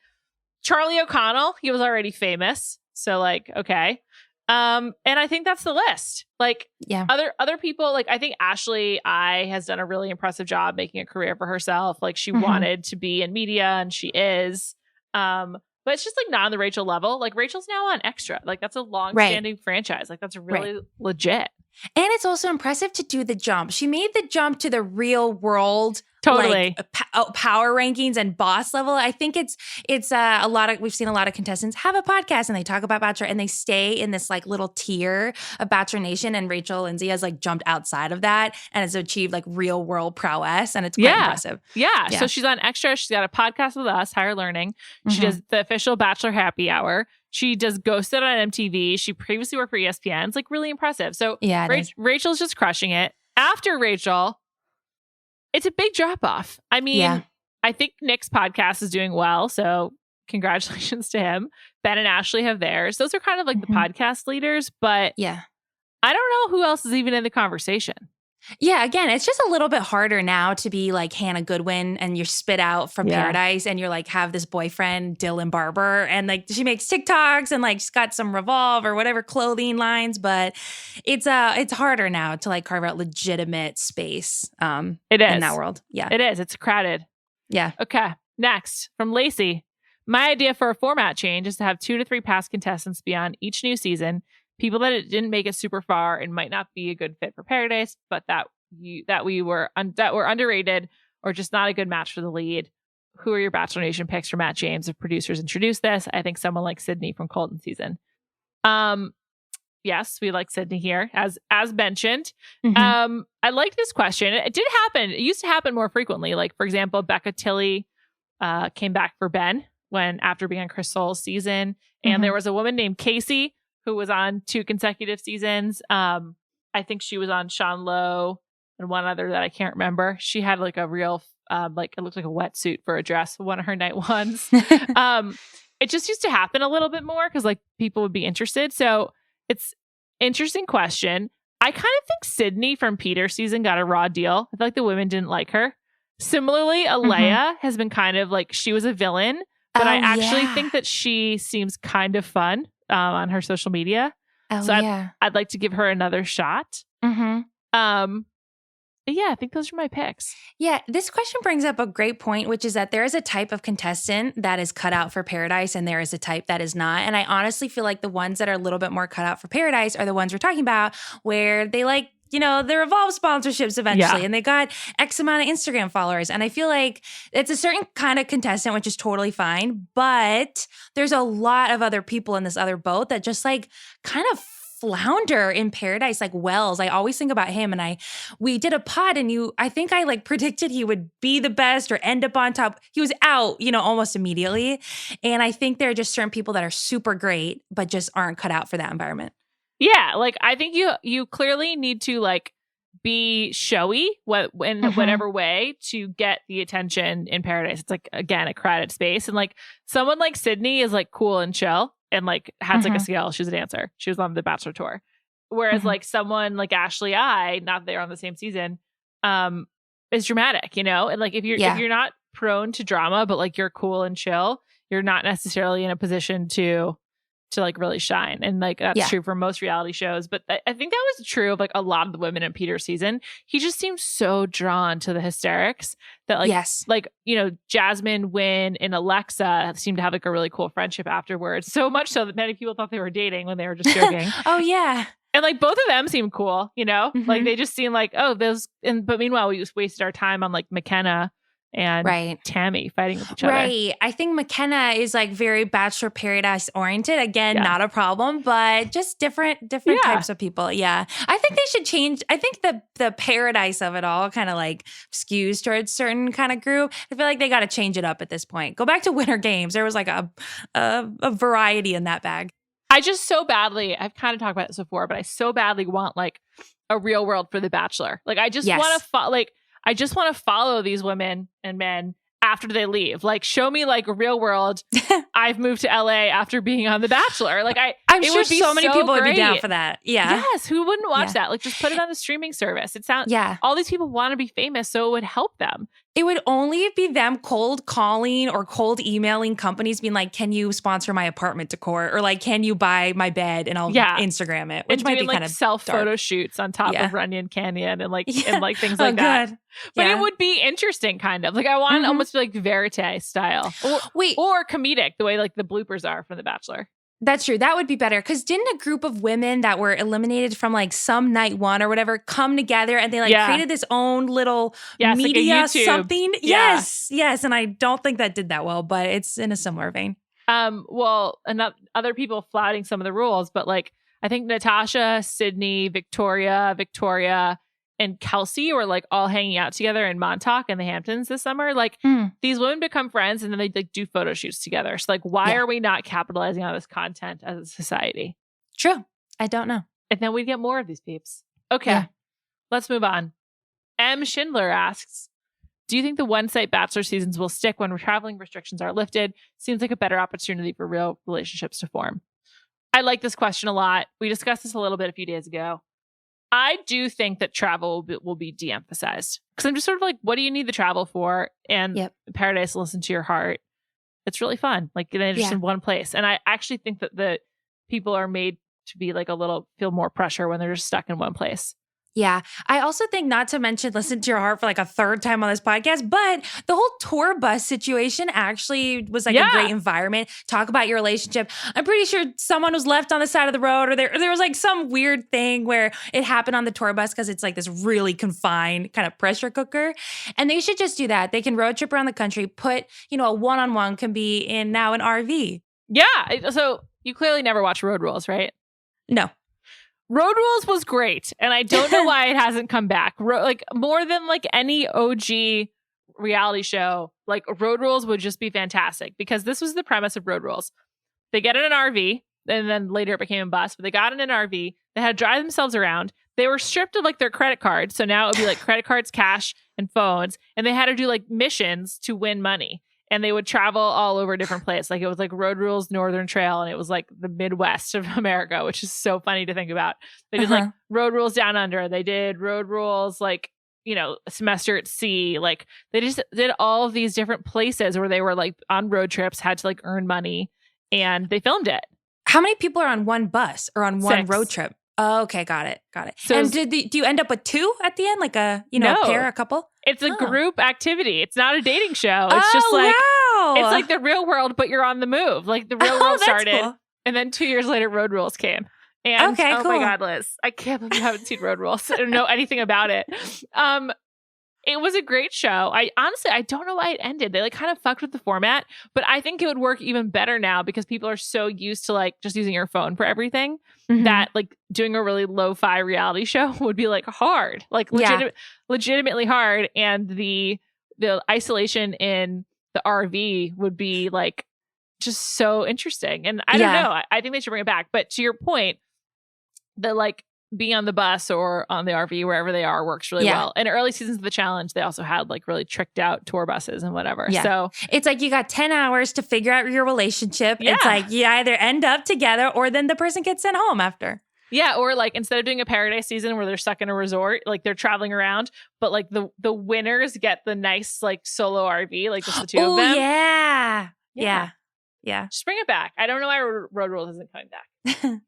Charlie O'Connell, he was already famous, so like okay. And I think that's the list. Like, other people, like I think Ashley has done a really impressive job making a career for herself. Like she wanted to be in media, and she is. But it's just like not on the Rachel level. Like Rachel's now on Extra. Like that's a long-standing franchise. Like that's really legit. And it's also impressive to do the jump. She made the jump to the real world. Totally. Like, power rankings and boss level. I think it's a lot of, we've seen a lot of contestants have a podcast and they talk about Bachelor and they stay in this like little tier of Bachelor Nation, and Rachel Lindsay has like jumped outside of that and has achieved like real world prowess, and it's quite impressive. Yeah. So she's on Extra. She's got a podcast with us, Higher Learning. She does the official Bachelor Happy Hour. She does Ghosted on MTV. She previously worked for ESPN. It's like really impressive. So Rachel's just crushing it. After Rachel, it's a big drop off. I mean, I think Nick's podcast is doing well. So congratulations to him. Ben and Ashley have theirs. Those are kind of like the podcast leaders. But I don't know who else is even in the conversation. Yeah, again, it's just a little bit harder now to be like Hannah Goodwin and you're spit out from Paradise and you're like have this boyfriend, Dylan Barber, and like she makes TikToks and like she's got some Revolve or whatever clothing lines, but it's harder now to like carve out legitimate space it is. In that world. Yeah. It is. It's crowded. Yeah. Okay. Next, from Lacey. My idea for a format change is to have 2 to 3 past contestants be on each new season. People that didn't make it super far and might not be a good fit for Paradise, but that were underrated or just not a good match for the lead. Who are your Bachelor Nation picks for Matt James if producers introduce this? I think someone like Sydney from Colton season. Yes, we like Sydney here, as mentioned. I like this question. It did happen. It used to happen more frequently. Like, for example, Becca Tilley came back for Ben after being on Chris Soule's season. And there was a woman named Casey who was on 2 consecutive seasons. I think she was on Sean Lowe and one other that I can't remember. She had like a real, it looked like a wetsuit for a dress, one of her night ones. It just used to happen a little bit more because like people would be interested. So it's interesting question. I kind of think Sydney from Peter's season got a raw deal. I feel like the women didn't like her. Similarly, Alea has been kind of like, she was a villain, but I actually think that she seems kind of fun. On her social media. I'd like to give her another shot. Yeah, I think those are my picks. Yeah, this question brings up a great point, which is that there is a type of contestant that is cut out for Paradise and there is a type that is not. And I honestly feel like the ones that are a little bit more cut out for Paradise are the ones we're talking about where they like, you know, the Revolve sponsorships eventually and they got X amount of Instagram followers. And I feel like it's a certain kind of contestant, which is totally fine. But there's a lot of other people in this other boat that just like kind of flounder in Paradise, like Wells. I always think about him and we did a pod and I think I like predicted he would be the best or end up on top. He was out, you know, almost immediately. And I think there are just certain people that are super great, but just aren't cut out for that environment. Yeah, like I think you clearly need to like be showy in whatever way to get the attention in Paradise. It's like, again, a crowded space. And like someone like Sydney is like cool and chill and like has like a skill. She's a dancer. She was on the Bachelor tour. Whereas like someone like Ashley not that they're on the same season, is dramatic, you know? And like if you're not prone to drama, but like you're cool and chill, you're not necessarily in a position to like really shine. And like that's true for most reality shows. But I think that was true of like a lot of the women in Peter's season. He just seems so drawn to the hysterics that like, like, you know, Jasmine, Wynn, and Alexa seemed to have like a really cool friendship afterwards. So much so that many people thought they were dating when they were just joking. Oh yeah. And like both of them seem cool, you know, like they just seem like, oh, but meanwhile, we just wasted our time on like McKenna and Tammy fighting with each other. Right. I think McKenna is like very Bachelor Paradise oriented. Again, not a problem, but just different types of people. Yeah. I think they should change. I think the Paradise of it all kind of like skews towards certain kind of group. I feel like they got to change it up at this point. Go back to Winter Games. There was like a variety in that bag. I just so badly, I've kind of talked about this before, but I so badly want like a real world for The Bachelor. Like I just want to I just want to follow these women and men after they leave. Like, show me like real world. I've moved to LA after being on The Bachelor. Like, I'm sure so many people would be down for that. Yeah. Yes. Who wouldn't watch that? Like, just put it on a streaming service. It sounds, all these people want to be famous, so it would help them. It would only be them cold calling or cold emailing companies being like, can you sponsor my apartment decor? Or like, can you buy my bed and I'll Instagram it? Which might be kind of self photo shoots on top of Runyon Canyon and like and like things like that. God. But it would be interesting, kind of. Like, I want almost like verite style. Or comedic, the way like the bloopers are from The Bachelor. That's true. That would be better. Because didn't a group of women that were eliminated from like some night one or whatever come together and they like created this own little media like something? Yeah. Yes. And I don't think that did that well, but it's in a similar vein. Well, and other people flouting some of the rules, but like I think Natasha, Sydney, Victoria, and Kelsey were like all hanging out together in Montauk in the Hamptons this summer. Like these women become friends and then they like do photo shoots together. So like, why are we not capitalizing on this content as a society? True. I don't know. And then we'd get more of these peeps. Okay. Let's move on. M. Schindler asks, do you think the one-site Bachelor seasons will stick when traveling restrictions are lifted? Seems like a better opportunity for real relationships to form. I like this question a lot. We discussed this a little bit a few days ago. I do think that travel will be de-emphasized because I'm just sort of like, what do you need the travel for? And Paradise, listen to your heart. It's really fun. Like, they're just in one place. And I actually think that the people are made to be like feel more pressure when they're just stuck in one place. Yeah. I also think, not to mention listen to your heart for like a third time on this podcast, but the whole tour bus situation actually was like a great environment. Talk about your relationship. I'm pretty sure someone was left on the side of the road, or there was like some weird thing where it happened on the tour bus because it's like this really confined kind of pressure cooker. And they should just do that. They can road trip around the country, put, a one-on-one can be in now an RV. Yeah. So you clearly never watch Road Rules, right? No. Road Rules was great, and I don't know why it hasn't come back. Like, more than like any OG reality show, like Road Rules would just be fantastic, because this was the premise of Road Rules. They get in an RV, and then later it became a bus, but they got in an RV. They had to drive themselves around. They were stripped of like their credit cards, so now it would be like credit cards, cash, and phones, and they had to do like missions to win money. And they would travel all over different places. Like, it was like Road Rules Northern Trail, and it was like the Midwest of America, which is so funny to think about. They did like Road Rules Down Under. They did Road Rules like, Semester at Sea. Like, they just did all of these different places where they were like on road trips, had to like earn money, and they filmed it. How many people are on one bus or on one 6. road trip? Oh, okay. Got it. So, and do you end up with 2 at the end? Like a pair, a couple? It's a group activity. It's not a dating show. It's just like, it's like the real world, but you're on the move. Like, the real world started. Cool. And then 2 years later, Road Rules came. And cool. My God, Liz, I can't believe you haven't seen Road Rules. I don't know anything about it. It was a great show. I don't know why it ended. They like kind of fucked with the format, but I think it would work even better now because people are so used to like just using your phone for everything that like doing a really lo-fi reality show would be like hard, like legitimately hard. And the isolation in the RV would be like just so interesting. And I don't know. I think they should bring it back. But to your point, the like being on the bus or on the RV, wherever they are, works really well. In early seasons of the challenge, they also had like really tricked out tour buses and whatever. Yeah. So it's like you got 10 hours to figure out your relationship. Yeah. It's like you either end up together or then the person gets sent home after. Yeah, or like instead of doing a Paradise season where they're stuck in a resort, like they're traveling around, but like the winners get the nice like solo RV, like just the two of them. Yeah. Just bring it back. I don't know why Road Rules isn't coming back.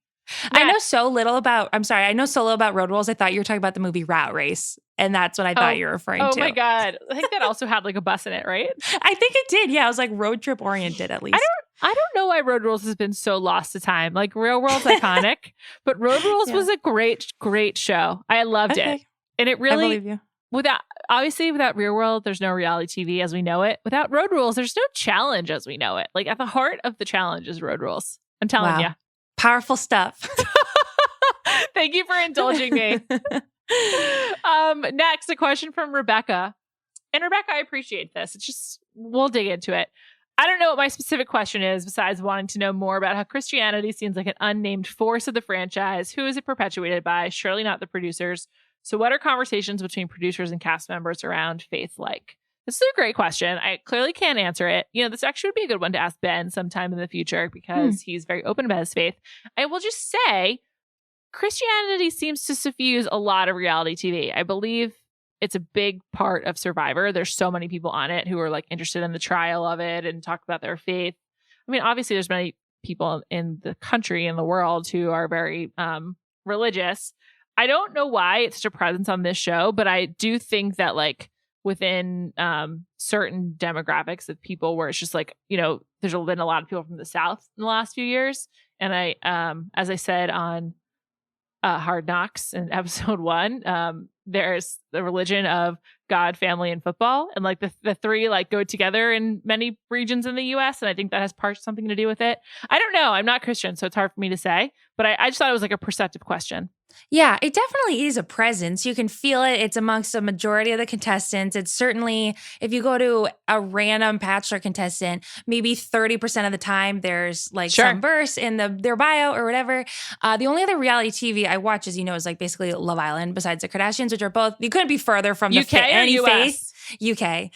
I know so little about Road Rules. I thought you were talking about the movie Rat Race, and that's what I thought you were referring to. Oh my God. I think that also had like a bus in it, right? I think it did. Yeah, it was like road trip oriented at least. I don't know why Road Rules has been so lost to time. Like, Real World's iconic, but Road Rules was a great show. I loved it. And it really, I believe you. Without Real World, there's no reality TV as we know it. Without Road Rules, there's no challenge as we know it. Like, at the heart of the challenge is Road Rules. I'm telling you. Powerful stuff. Thank you for indulging me. Next, a question from Rebecca. And Rebecca, I appreciate this. It's just, we'll dig into it. I don't know what my specific question is besides wanting to know more about how Christianity seems like an unnamed force of the franchise. Who is it perpetuated by? Surely not the producers. So what are conversations between producers and cast members around faith like? This is a great question. I clearly can't answer it. This actually would be a good one to ask Ben sometime in the future because he's very open about his faith. I will just say Christianity seems to suffuse a lot of reality TV. I believe it's a big part of Survivor. There's so many people on it who are like interested in the trial of it and talk about their faith. I mean, obviously there's many people in the country and the world who are very religious. I don't know why it's such a presence on this show, but I do think that like within certain demographics of people where it's just like, there's been a lot of people from the South in the last few years. And I, as I said on Hard Knocks in episode 1, there's the religion of God, family, and football. And like the three like go together in many regions in the US. And I think that has something to do with it. I don't know. I'm not Christian, so it's hard for me to say, but I just thought it was like a perceptive question. Yeah, it definitely is a presence. You can feel it. It's amongst a majority of the contestants. It's certainly, if you go to a random Bachelor contestant, maybe 30% of the time there's like some verse in their bio or whatever. The only other reality TV I watch, as you know, is like basically Love Island, besides the Kardashians, which are both, you couldn't be further from the any faith. UK.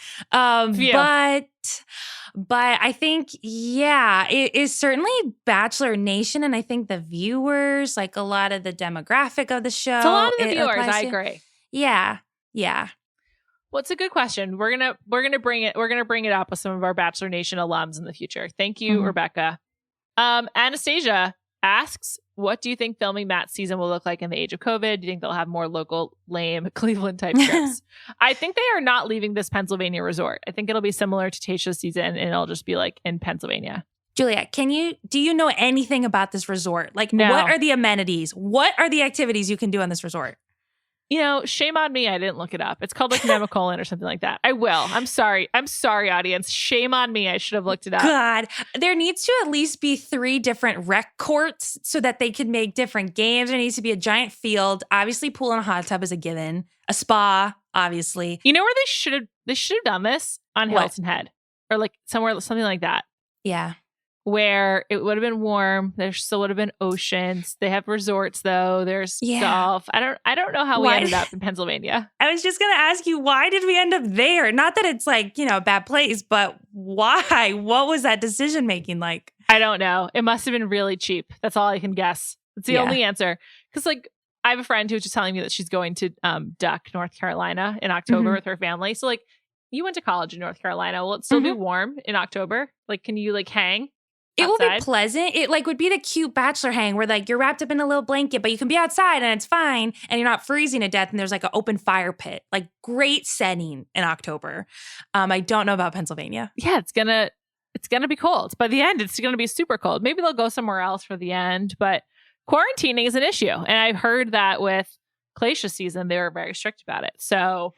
But I think, it is certainly Bachelor Nation. And I think the viewers, like a lot of the demographic of the show. It's a lot of the viewers, I agree. Yeah. Yeah. Well, it's a good question. We're gonna bring it up with some of our Bachelor Nation alums in the future. Thank you, Rebecca. Anastasia asks, what do you think filming Matt's season will look like in the age of COVID? Do you think they'll have more local, lame Cleveland type trips? I think they are not leaving this Pennsylvania resort. I think it'll be similar to Tayshia's season and it'll just be like in Pennsylvania. Juliet, do you know anything about this resort? Like, no. What are the amenities? What are the activities you can do on this resort? Shame on me. I didn't look it up. It's called like Nemacolin or something like that. I will. I'm sorry, audience. Shame on me. I should have looked it up. God, there needs to at least be 3 different rec courts so that they could make different games. There needs to be a giant field. Obviously, pool and a hot tub is a given. A spa, obviously. You know where they should have done this? On Hilton Head. Or like somewhere, something like that. Yeah. Where it would have been warm. There still would have been oceans. They have resorts though. There's golf. I don't know how we ended up in Pennsylvania. I was just going to ask you, why did we end up there? Not that it's like, a bad place, but why? What was that decision making like? I don't know. It must have been really cheap. That's all I can guess. It's the only answer. Because like I have a friend who was just telling me that she's going to Duck, North Carolina in October with her family. So like you went to college in North Carolina. Will it still be warm in October? Like, can you like hang? It will be pleasant. It like would be the cute Bachelor hang where like you're wrapped up in a little blanket, but you can be outside and it's fine and you're not freezing to death. And there's like an open fire pit, like great setting in October. I don't know about Pennsylvania. Yeah, it's gonna be cold. By the end, it's gonna be super cold. Maybe they'll go somewhere else for the end, but quarantining is an issue. And I've heard that with Tayshia's season, they were very strict about it. So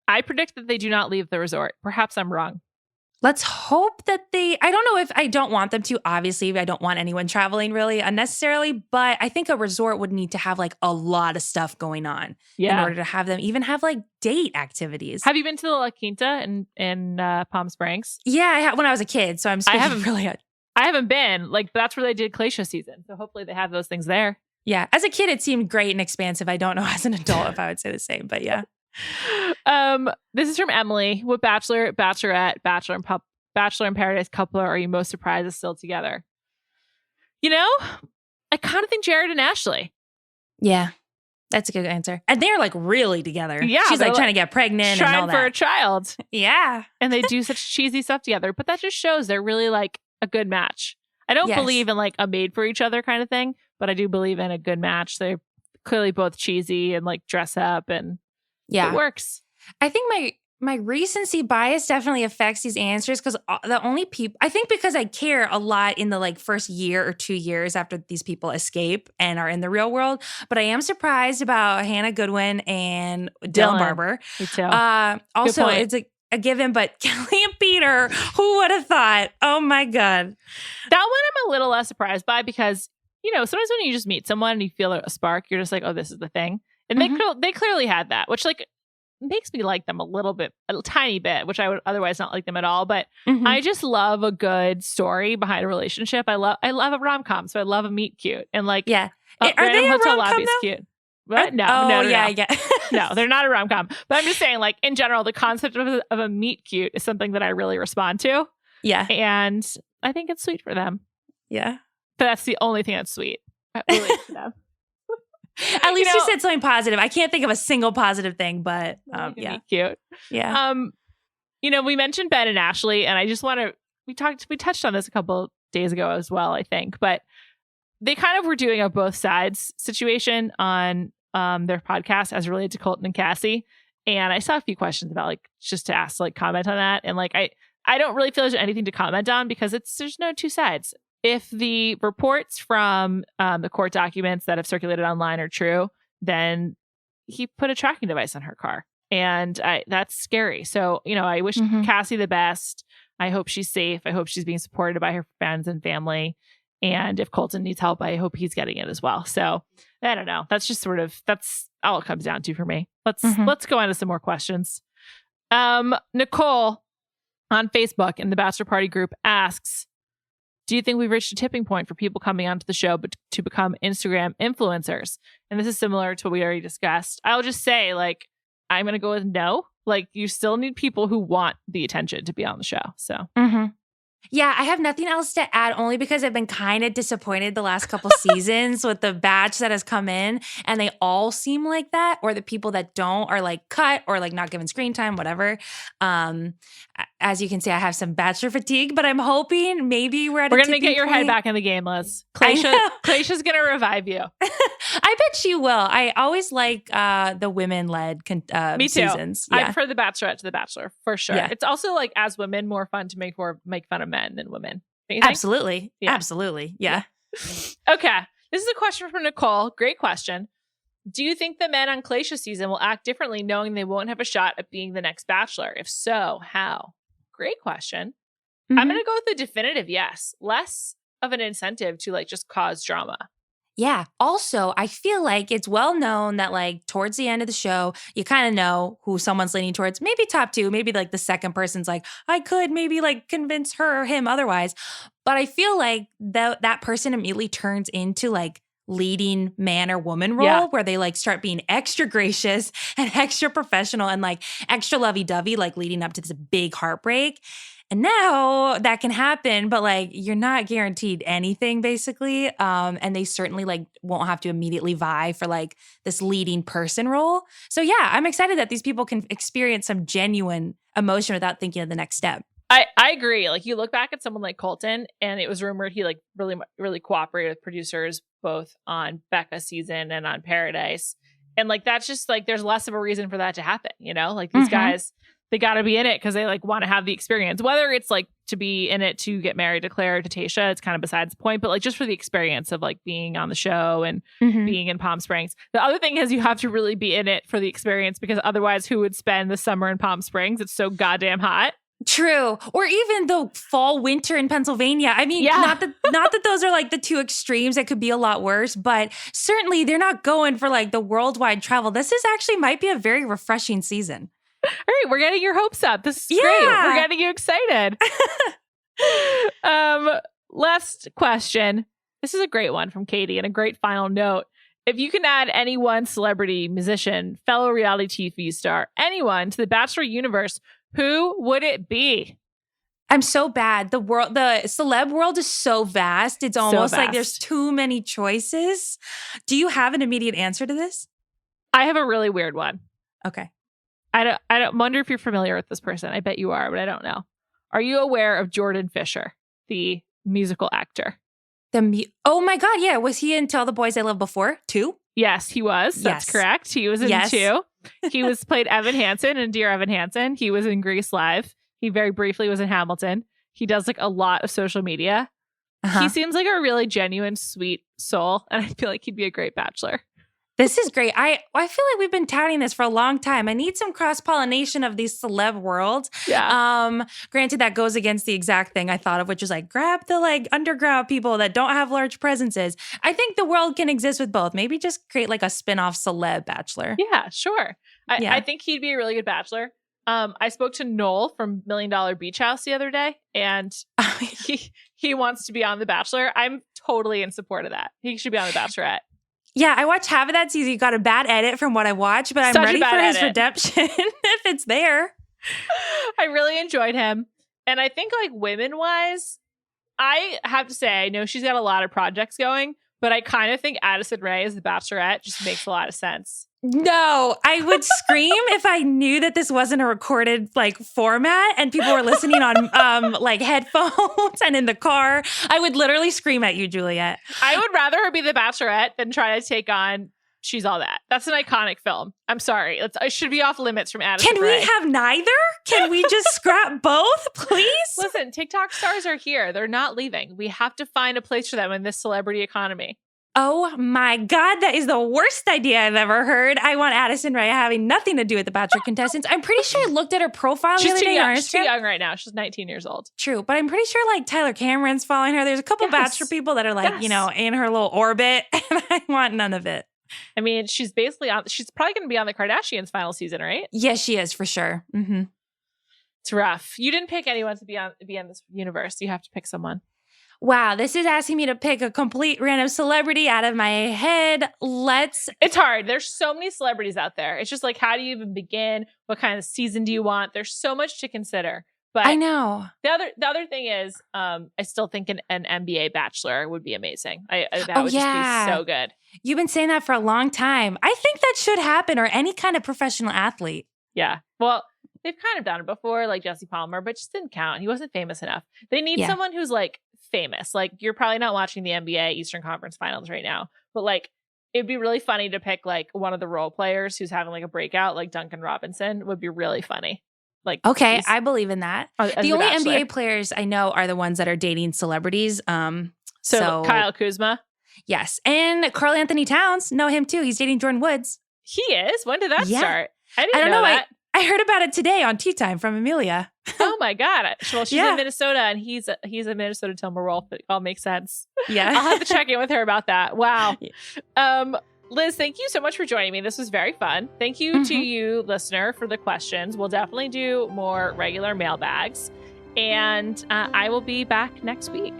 I predict that they do not leave the resort. Perhaps I'm wrong. Let's hope that I don't know if I don't want them to. Obviously, I don't want anyone traveling really unnecessarily, but I think a resort would need to have like a lot of stuff going on in order to have them even have like date activities. Have you been to the La Quinta in Palm Springs? Yeah, I have when I was a kid. So I haven't been. Like, that's where they did Tayshia season. So hopefully they have those things there. Yeah. As a kid, it seemed great and expansive. I don't know as an adult if I would say the same, but yeah. This is from Emily. What Bachelor, Bachelorette, Bachelor in Paradise couple are you most surprised is still together? I kind of think Jared and Ashley. Yeah, that's a good answer. And they're like really together. Yeah, she's like trying to get pregnant and all that. For a child. Yeah, and they do such cheesy stuff together. But that just shows they're really like a good match. I don't believe in like a made for each other kind of thing, but I do believe in a good match. They're clearly both cheesy and like dress up and. Yeah, it works. I think my recency bias definitely affects these answers because the only people I think because I care a lot in the like first year or 2 years after these people escape and are in the real world. But I am surprised about Hannah Goodwin and Dylan Barber. Me too. Also, it's a given, but Kelly and Peter, who would have thought? Oh my God. That one I'm a little less surprised by because, sometimes when you just meet someone and you feel a spark, you're just like, oh, this is the thing. And they clearly had that, which like makes me like them a tiny bit, which I would otherwise not like them at all. But I just love a good story behind a relationship. I love a rom-com, so I love a meet cute and like are they a hotel rom-com lobby is though? cute. What? No, Oh, no, yeah, no. I get. No, they're not a rom-com. But I'm just saying, like, in general, the concept of a meet cute is something that I really respond to. Yeah. And I think it's sweet for them. Yeah. But that's the only thing that's sweet. Related to them. At least you said something positive. I can't think of a single positive thing, but yeah. Cute. Yeah. We mentioned Ben and Ashley, and I just want to, we touched on this a couple days ago as well, I think, but they kind of were doing a both sides situation on their podcast as related to Colton and Cassie. And I saw a few questions about just to ask, comment on that. And I don't really feel there's anything to comment on because there's no two sides. If the reports from the court documents that have circulated online are true, then he put a tracking device on her car. And that's scary. So, I wish Cassie the best. I hope she's safe. I hope she's being supported by her friends and family. And if Colton needs help, I hope he's getting it as well. So I don't know. That's just that's all it comes down to for me. Let's go on to some more questions. Nicole on Facebook in the Bachelor Party group asks, do you think we've reached a tipping point for people coming onto the show but to become Instagram influencers? And this is similar to what we already discussed. I'll just say, I'm going to go with no. You still need people who want the attention to be on the show. So. Yeah, I have nothing else to add only because I've been kind of disappointed the last couple seasons with the batch that has come in and they all seem like that, or the people that don't are cut or not given screen time, whatever. As you can see, I have some Bachelor fatigue, but I'm hoping maybe we're going to get your head back in the game, Liz. Claysha's going to revive you. I bet she will. I always like the women-led Me too. seasons. Yeah. I prefer the Bachelorette to the Bachelor, for sure. Yeah. It's also as women, more fun to make fun of men than women. Absolutely. Yeah. Absolutely. Yeah. Okay. This is a question from Nicole. Great question. Do you think the men on Claysha's season will act differently knowing they won't have a shot at being the next Bachelor? If so, how? Great question. I'm going to go with a definitive yes. Less of an incentive to just cause drama. Yeah. Also, I feel like it's well known that towards the end of the show, you kind of know who someone's leaning towards. Maybe top two, maybe the second person's I could maybe convince her or him otherwise. But I feel like that person immediately turns into leading man or woman role where they start being extra gracious and extra professional and extra lovey-dovey leading up to this big heartbreak. And now that can happen, but you're not guaranteed anything basically. And they certainly won't have to immediately vie for this leading person role. So yeah, I'm excited that these people can experience some genuine emotion without thinking of the next step. I agree. You look back at someone like Colton, and it was rumored he really, really cooperated with producers both on Becca's season and on Paradise. And that's just there's less of a reason for that to happen, these guys, they got to be in it because they want to have the experience, whether it's to be in it to get married to Clare or to Tayshia. It's kind of besides the point, but just for the experience of being on the show and being in Palm Springs. The other thing is you have to really be in it for the experience because otherwise who would spend the summer in Palm Springs? It's so goddamn hot. True. Or even the fall, winter in Pennsylvania. I mean, not that those are the two extremes. It could be a lot worse, but certainly they're not going for the worldwide travel. This is actually might be a very refreshing season. All right, we're getting your hopes up. This is great. We're getting you excited. Last question. This is a great one from Katie and a great final note. If you can add any one celebrity, musician, fellow reality TV star, anyone to the Bachelor universe, who would it be? I'm so bad. The celeb world is so vast. It's almost there's too many choices. Do you have an immediate answer to this? I have a really weird one. Okay. I don't wonder if you're familiar with this person. I bet you are, but I don't know. Are you aware of Jordan Fisher, the musical actor? Oh my God, yeah. Was he in Tell the Boys I Loved Before, 2? Yes, he was. That's correct. He was in 2. He played Evan Hansen in Dear Evan Hansen. He was in Grease Live. He very briefly was in Hamilton. He does a lot of social media. He seems like a really genuine, sweet soul, and I feel like he'd be a great Bachelor. This is great. I feel like we've been touting this for a long time. I need some cross-pollination of these celeb worlds. Yeah. Granted, that goes against the exact thing I thought of, which is grab the underground people that don't have large presences. I think the world can exist with both. Maybe just create a spin-off celeb Bachelor. Yeah, sure. I think he'd be a really good Bachelor. I spoke to Noel from $1 Million Beach House the other day, and he wants to be on The Bachelor. I'm totally in support of that. He should be on The Bachelorette. Yeah, I watched half of that season. You got a bad edit from what I watched, but I'm Such a ready bad for his edit. redemption if it's there. I really enjoyed him. And I think like women-wise, I have to say, I know she's got a lot of projects going, but I kind of think Addison Rae as the Bachelorette just makes a lot of sense. No, I would scream if I knew that this wasn't a recorded like format and people were listening on like headphones and in the car. I would literally scream at you, Juliet. I would rather her be the Bachelorette than try to take on She's All That. That's an iconic film. I'm sorry. I should be off limits from Addison Can Rae. we have neither? Can we just scrap both, please? Listen, TikTok stars are here. They're not leaving. We have to find a place for them in this celebrity economy. Oh my God, that is the worst idea I've ever heard. I want Addison Rae having nothing to do with the Bachelor contestants. I'm pretty sure I looked at her profile the other day on Instagram. She's too young right now. She's 19 years old. True, but I'm pretty sure like Tyler Cameron's following her. There's a couple Bachelor people that are like, you know, in her little orbit, and I want none of it. I mean, she's probably going to be on the Kardashians' final season, right? Yes, she is for sure. Mm-hmm. It's rough. You didn't pick anyone to be in this universe. You have to pick someone. Wow, this is asking me to pick a complete random celebrity out of my head. It's hard. There's so many celebrities out there. It's just like, how do you even begin? What kind of season do you want? There's so much to consider. But I know. The other thing is, I still think an NBA Bachelor would be amazing. That would just be so good. You've been saying that for a long time. I think that should happen, or any kind of professional athlete. Yeah. Well, they've kind of done it before, like Jesse Palmer, but just didn't count. He wasn't famous enough. They need someone who's like famous. Like, you're probably not watching the NBA Eastern Conference Finals right now, but like, it'd be really funny to pick like one of the role players who's having like a breakout, like Duncan Robinson would be really funny. Like, okay, I believe in that. The only Bachelor. NBA players I know are the ones that are dating celebrities. So Kyle Kuzma. Yes. And Karl Anthony Towns, know him too. He's dating Jordan Woods. He is? When did that start? I don't know that. I heard about it today on Tea Time from Amelia. Oh my God. Well, she's in Minnesota and he's a Minnesota Timberwolf. It all makes sense. Yeah. I'll have to check in with her about that. Wow. Liz, thank you so much for joining me. This was very fun. Thank you to you, listener, for the questions. We'll definitely do more regular mailbags. And I will be back next week.